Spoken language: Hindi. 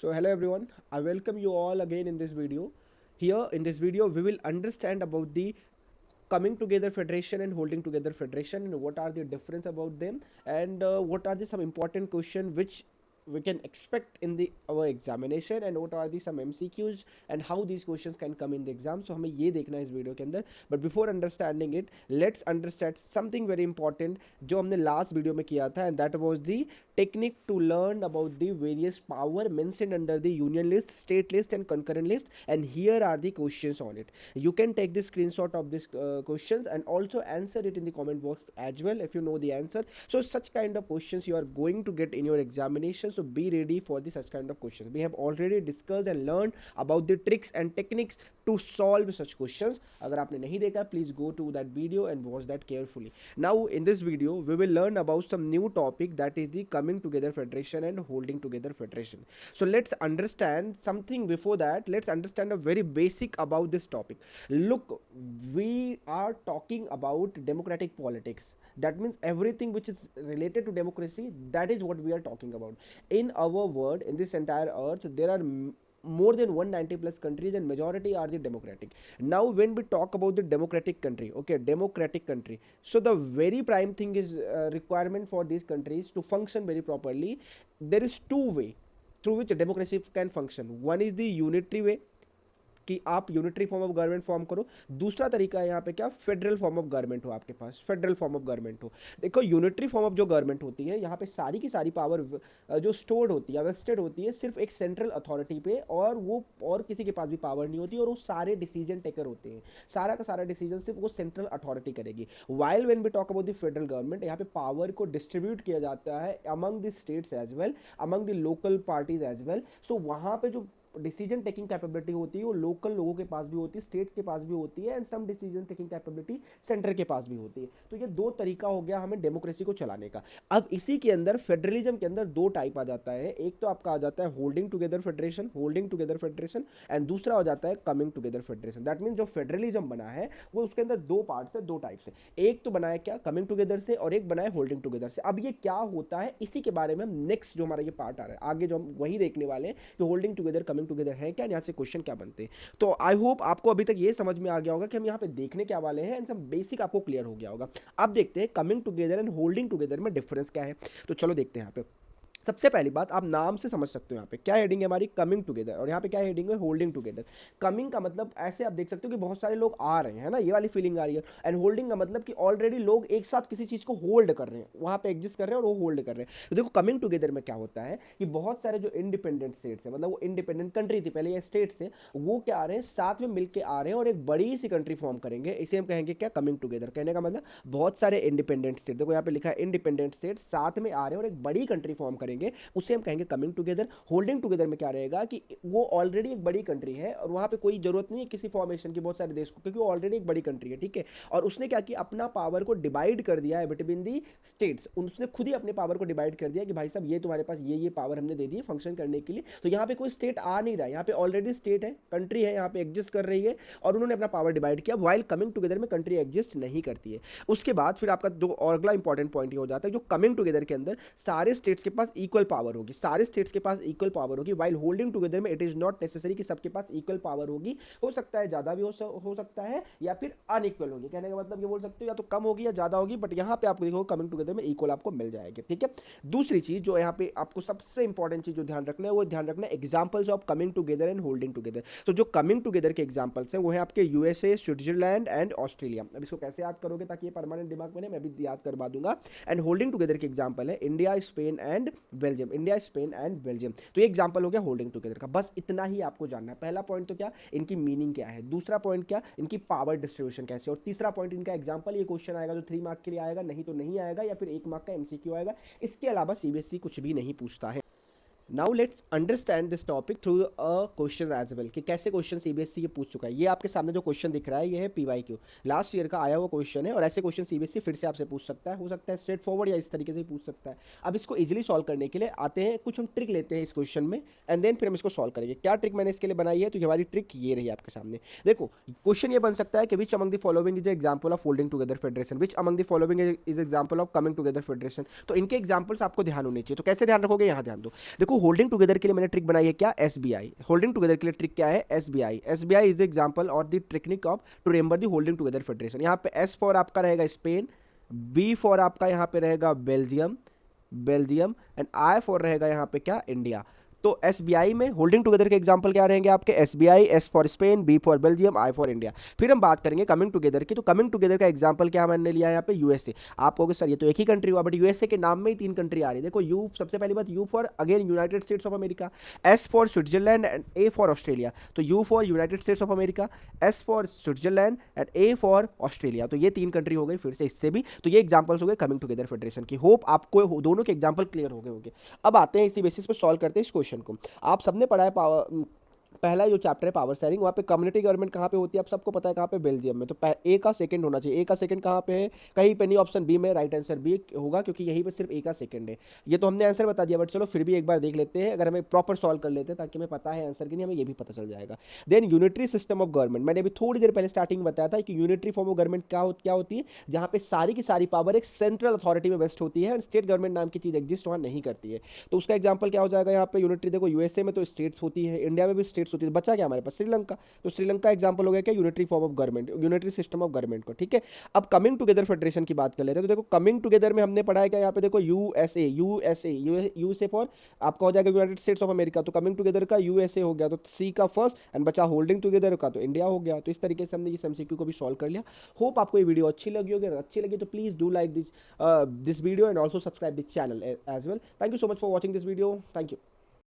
So hello everyone, I welcome you all again in this video. Here in this video we will understand about the coming together federation and holding together federation and what are the difference about them and what are the some important question which we can expect in the our examination and what are the some MCQs and how these questions can come in the exam. So हमें ये देखना है इस वीडियो के अंदर. But before understanding it, let's understand something very important जो हमने last वीडियो में किया था, and that was the technique to learn about the various power mentioned under the union list, state list and concurrent list, and here are the questions on it. You can take the screenshot of this questions and also answer it in the comment box as well if you know the answer. So such kind of questions you are going to get in your examination, so be ready for the such kind of questions. We have already discussed and learned about the tricks and techniques to solve such questions. अगर आपने नहीं देखा, please go to that video and watch that carefully. Now in this video we will learn about some new topic, that is the coming together federation and holding together federation. So let's understand something. Before that, let's understand a very basic about this topic. Look, we are talking about democratic politics. That means everything which is related to democracy, that is what we are talking about. In our world, in this entire earth, there are more than 190 plus countries and majority are the democratic. Now when we talk about the democratic country, okay, democratic country, so the very prime thing is requirement for these countries to function very properly. There is two way through which democracy can function. One is the unitary way, कि आप unitary form of government form करो. दूसरा तरीका है यहाँ पे क्या, फेडरल फॉर्म ऑफ गवर्नमेंट हो आपके पास, फेडरल फॉर्म ऑफ गवर्नमेंट हो. देखो यूनिटरी फॉर्म ऑफ जो गवर्नमेंट होती है, यहाँ पे सारी की सारी पावर जो स्टोर्ड होती है, वेस्टेड होती है सिर्फ एक सेंट्रल अथॉरिटी पे, और वो और किसी के पास भी पावर नहीं होती, और वो सारे डिसीजन टेकर होते हैं. सारा का सारा डिसीजन सिर्फ वो सेंट्रल अथॉरिटी करेगी. While when we talk about the federal government, यहाँ पे पावर को डिस्ट्रीब्यूट किया जाता है among the states as well, among the local parties as well. So वहाँ पे जो डिसीजन टेकिंग कैपेबिलिटी होती है वो लोकल लोगों के पास भी होती है, स्टेट के पास भी होती है, and some decision taking capability centre के पास भी होती है. तो ये दो तरीका हो गया हमें डेमोक्रेसी को चलाने का. अब इसी के अंदर फेडरलिज्म के अंदर दो टाइप आ जाता है. एक तो आपका आ जाता है holding together federation, holding together federation, and दूसरा हो जाता है coming together federation. That mean जो फेडरलिज्म बना है वो उसके अंदर दो पार्ट से, दो टाइप से. एक तो बना है क्या, कमिंग टुगेदर से, और एक बना है होल्डिंग टुगेदर से. अब ये क्या होता है, इसी के बारे में हम नेक्स्ट जो हमारा ये पार्ट आ रहा है आगे जो हम वही देखने वाले हैं कि होल्डिंग टुगेदर कमिंग टुगेदर है क्या, यहाँ से क्वेश्चन क्या बनते हैं. तो आई होप आपको अभी तक ये समझ में आ गया होगा कि हम यहाँ पे देखने क्या वाले हैं, एंड सब बेसिक आपको क्लियर हो गया होगा. अब देखते हैं coming together and holding together में डिफरेंस क्या है. तो चलो देखते हैं. यहाँ पे सबसे पहली बात आप नाम से समझ सकते हो, यहाँ पे क्या हेडिंग है हमारी, कमिंग टुगेदर, और यहाँ पे क्या हेडिंग है, होल्डिंग टुगेदर. कमिंग का मतलब ऐसे आप देख सकते हो कि बहुत सारे लोग आ रहे हैं ना, ये वाली फीलिंग आ रही है. एंड होल्डिंग का मतलब कि ऑलरेडी लोग एक साथ किसी चीज को होल्ड कर रहे हैं, वहां पे एग्जिस्ट कर रहे हैं और वो होल्ड कर रहे हैं. तो देखो कमिंग टुगेदर में क्या होता है कि बहुत सारे जो इंडिपेंडेंट स्टेट्स है, मतलब वो इंडिपेंडेंट कंट्री थी पहले, ये स्टेट्स थे, वो क्या आ रहे हैं, साथ में मिलकर आ रहे हैं और एक बड़ी सी कंट्री फॉर्म करेंगे. इसे हम कहेंगे क्या, कमिंग टुगेदर. कहने का मतलब बहुत सारे इंडिपेंडेंट स्टेट, देखो यहाँ पे लिखा है इंडिपेंडेंट स्टेट साथ में आ रहे हैं और एक बड़ी कंट्री फॉर्म करेंगे, उसे हम कहेंगे कमिंग टुगेदर. होल्डिंग टुगेदर में क्या रहेगा कि वो ऑलरेडी एक बड़ी कंट्री है और वहां पे कोई जरूरत नहीं है किसी फॉर्मेशन की बहुत सारे देश को, क्योंकि वो ऑलरेडी एक बड़ी कंट्री है, ठीक है. और उसने क्या किया, अपना पावर को डिवाइड कर दिया है बिटवीन दी स्टेट्स. उसने खुद ही अपने पावर को डिवाइड कर दिया कि भाई साहब ये तुम्हारे पास ये पावर हमने दे दी है फंक्शन करने के लिए. तो यहाँ पे कोई स्टेट आ नहीं रहा है, यहाँ पे ऑलरेडी स्टेट है, कंट्री है, यहाँ पे एग्जिस्ट कर रही है और उन्होंने अपना पावर डिवाइड किया. वाइल कमिंग टुगेदर में कंट्री एग्जिस्ट नहीं करती है. उसके बाद फिर आपका जो अगला इंपॉर्टेंट पॉइंट ये हो जाता है, जो कमिंग टुगेदर के अंदर सारे स्टेट्स के पास इक्वल पावर होगी, सारे स्टेट्स के पास इक्वल पावर होगी. वाइल होल्डिंग टुगेदर में इट इज नॉट नेसेसरी कि सबके पास इक्वल पावर होगी. हो सकता है ज्यादा भी हो सकता है या फिर अनइक्वल होगी. कहने का मतलब ये बोल सकते हो या तो कम होगी या ज्यादा होगी, बट यहाँ पे आपको देखो कमिंग टुगेदर में इक्वल आपको मिल जाएगी, ठीक है. दूसरी चीज जो यहाँ पे आपको सबसे इंपॉर्टेंट चीज जो ध्यान रखना है, वो ध्यान रखना है examples of coming together and holding together. तो जो कमिंग टुगेदर के एग्जाम्पल्स हैं वो है आपके यूएसए, स्विट्जरलैंड एंड ऑस्ट्रेलिया. अब इसको कैसे याद करोगे ताकि ये परमानेंट दिमाग में, मैं भी याद करवा दूंगा. एंड होल्डिंग टुगेदर के एग्जाम्पल है India, Spain and Belgium, India, Spain and Belgium. तो ये एग्जाम्पल हो गया होल्डिंग टुगेदर का. बस इतना ही आपको जानना है. पहला पॉइंट तो क्या, इनकी मीनिंग क्या है. दूसरा पॉइंट क्या, इनकी पावर डिस्ट्रीब्यूशन कैसे. और तीसरा पॉइंट इनका एग्जांपल. ये क्वेश्चन आएगा जो 3 मार्क के लिए आएगा, नहीं तो नहीं आएगा, या फिर 1 मार्क का एमसीक्यू आएगा. इसके अलावा सीबीएसई कुछ भी नहीं पूछता है. Now let's understand this topic through a question as well, कि कैसे क्वेश्चन सीबीएसई ये पूछ चुका है. ये आपके सामने जो क्वेश्चन दिख रहा है ये है पीवाईक्यू, लास्ट ईयर का आया हुआ क्वेश्चन है, और ऐसे क्वेश्चन सीबीएसई फिर से आपसे पूछ सकता है. हो सकता है स्ट्रेट फॉरवर्ड या इस तरीके से पूछ सकता है. अब इसको इजीली सॉल्व करने के लिए आते हैं कुछ हम ट्रिक लेते हैं इस क्वेश्चन में, एंड देन फिर हम इसको सॉल्व करेंगे. क्या ट्रिक मैंने इसके लिए बनाई है, तो हमारी ट्रिक ये रही आपके सामने. देखो क्वेश्चन ये बन सकता है कि which among the following is example of holding together federation, which among the following is example of coming together federation. तो इनके एग्जांपल्स आपको ध्यान होने चाहिए. तो कैसे ध्यान रखोगे, यहाँ ध्यान दो. देखो होल्डिंग टुगेदर के लिए मैंने ट्रिक बनाई है क्या, SBI। होल्डिंग टुगेदर के लिए ट्रिक क्या है, SBI। SBI is the example और the technique of to remember the holding together federation. यहाँ पे S फॉर आपका रहेगा स्पेन, B फॉर आपका यहाँ पे रहेगा Belgium, Belgium and I for रहेगा यहाँ पे क्या, इंडिया। तो SBI में होल्डिंग टुगेदर के एग्जांपल क्या रहेंगे आपके, SBI, S for Spain, B for Belgium, I for India. फिर हम बात करेंगे कमिंग टुगेदर की। तो कमिंग टुगेदर का एग्जांपल क्या मैंने लिया यहाँ पे, USA। आप कहोगे सर ये तो एक ही कंट्री हुआ, बट USA के नाम में ही 3 कंट्री आ रही है। देखो U, सबसे पहली बात U for again United states of America, S for Switzerland and A for Australia. तो U for United states of America, S for Switzerland and A for Australia. तो ये 3 कंट्री हो गई फिर से इससे भी। तो ये एग्जांपल्स हो गए कमिंग टुगेदर फेडरेशन की। होप आपको दोनों के एग्जांपल क्लियर हो गए होंगे। अब आते हैं इसी बेसिस पे सॉल्व करते हैं इस क्वेश्चन को। आप सबने पढ़ा है पावर, पहला जो चैप्टर है पावर शेयरिंग, वहाँ पे कम्युनिटी गवर्नमेंट कहाँ पे होती है आप सबको पता है, कहाँ पे, बेल्जियम में। तो ए का सेकंड होना चाहिए। ए का सेकंड कहाँ पे है, कहीं पे नहीं, ऑप्शन बी में राइट आंसर बी होगा, क्योंकि यहीं पे सिर्फ ए का सेकंड है। ये तो हमने आंसर बता दिया, बट चलो फिर भी एक बार देख लेते हैं, अगर हमें प्रॉपर सॉल्व कर लेते हैं ताकि हमें पता है आंसर की नहीं, हमें ये भी पता चल जाएगा। Then unitary system of government, मैंने अभी थोड़ी देर पहले स्टार्टिंग में बताया था कि यूनिटरी फॉर्म ऑफ गवर्नमेंट क्या होती है, जहाँ पे सारी की सारी पावर एक सेंट्रल अथॉरिटी में वेस्ट होती है, स्टेट गवर्नमेंट नाम की चीज एग्जिस्ट वहाँ नहीं करती है। तो उसका एग्जाम्पल क्या हो जाएगा यहाँ पे, यूनिटरी। देखो यूएसए में तो स्टेट्स होती है, इंडिया में भी स्टेट्स होती है, बचा क्या हमारे पास, श्रीलंका। तो श्रीलंका एग्जांपल हो गया क्या, unitary form of government, unitary system of government को, ठीक है। अब कमिंग टुगेदर फेडरेशन की बात कर लेते हैं। तो देखो कमिंग टुगेदर में हमने पढ़ा है क्या, यहाँ पे देखो यूएसए, यूएसए फॉर आपका हो जाएगा यूनाइटेड स्टेट्स ऑफ अमेरिका। तो कमिंग टुगेदर का यूएसए हो गया, तो सी का फर्स्ट, एंड बचा होल्डिंग टुगेदर का तो इंडिया हो गया। तो इस तरीके से हमने इस एमसीक्यू को भी सॉल्व कर लिया। होप आपको ये वीडियो अच्छी लगी होगी, अगर अच्छी लगी तो please do like this video and also subscribe this channel as well. Thank you so much for watching this video, thank you.